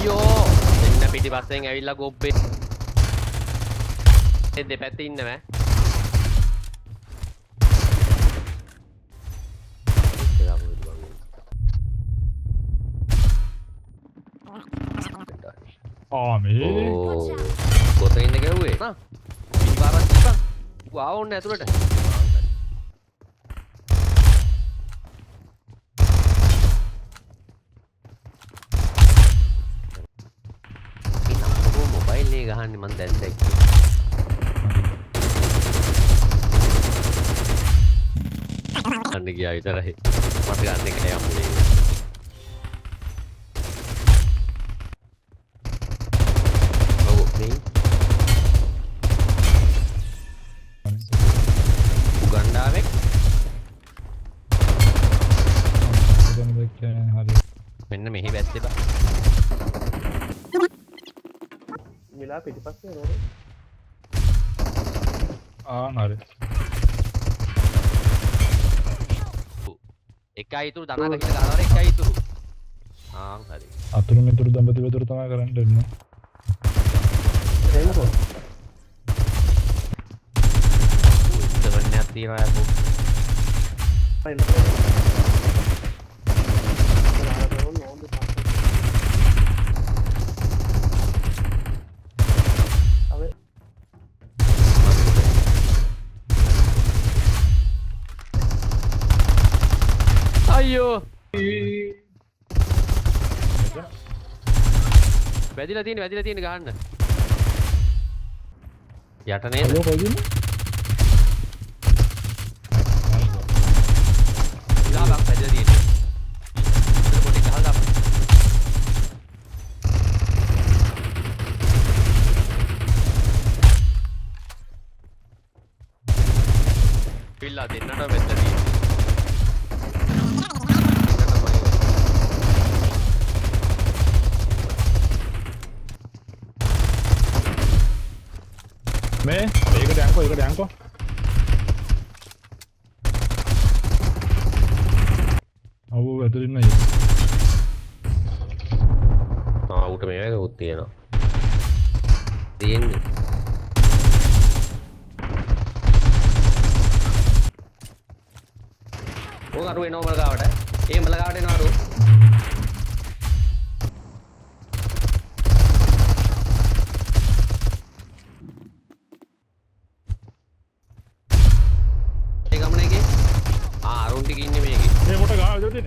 අයියෝ එන්න පිටිපස්සෙන් ඇවිල්ලා ගොබ්බේ දෙපැත්තේ ඉන්නවෑ මේ කොතනින්ද ගැහුවේ නා පිටිපාරක් තිබ්බා වාව ඕන්න ඇතුළට මොබයිල් එක ගහන්නේ මං දැන් දැක්කේ ගන්න ගියා විතරයි මට ගන්න එක නෑ අම්මුනේ උගන්ඩාවෙක් මෙන්න මෙහි වැස්සේ බා වෙලා පිටිපස්සේ නේද හරි එකයි ඉතුරු දනා ගහින ගහනවර එකයි ඉතුරු හරි අතුරු මෙතුරු දඹදිව වතුර තමයි කරන්න දෙන්නේ එන්නකෝ ඉස්සවන්නයක් තියනවා යකෝ අයියෝ වැදිලා තියෙන ගහන්න යට නේද හලෝ කොයිද ලාබක් වැදිලා තියෙන ඉතල පොඩි ගහලා දාපන් පිල්ලා දෙන්නට වැදිලා තියෙන මේ ඒකට යන්කෝ අවු ඇතුලින් නෑ උට මේ වගේ තියෙනවා තියෙන්නේ ඕක අරු එනවා මල ගාවට ඒ මල ගාවට එනවා අරු මේ මොට ගාව දෙන්නේ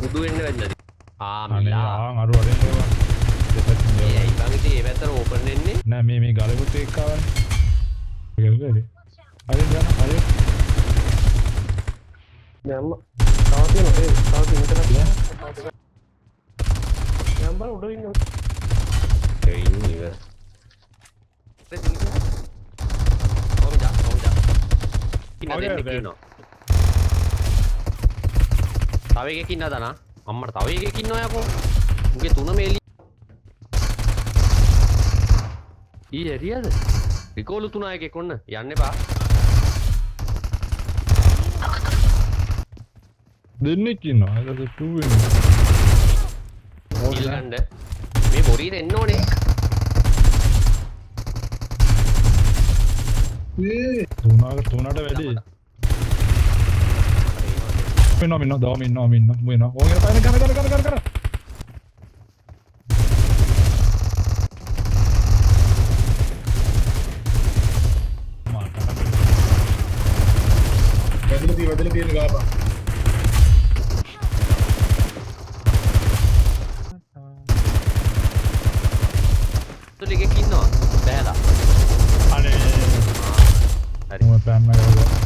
කුඩු වෙන්න වැදිලාද මිලා අරු අරින් ඒවා දෙපැත්තෙන් ඒ ඇයි බං ඉතින් ඒ පැත්තට ඕපන් වෙන්නේ නෑ මේ ගලකුත් එක්ක ආවනේ හරි යන්න හරි යම්ම තව තියෙනවා තව තියෙනවා යම් බල උඩ ඉන්න ඒ ඉන්නේ තව එකකින් නදනා අම්මට තව එකකින් ඉන්නවා යකෝ උගේ තුන මේලි ඊ එරියද රිකෝලු තුන එකෙක් ඔන්න යන්න එපා දෙන්නෙක් ඉන්නවා ඒක 2 වෙනවා කිල් ගන්න මේ බොරියට එන්න ඕනේ තුනට වැඩි මින්න දවම ඉන්නවා ඕගෙන පයින් කර වැදලා තියෙන ගාපා තුලිකෙක් ඉන්නවා බෑලා අනේ හරි මම ප්ලෑන් එකක්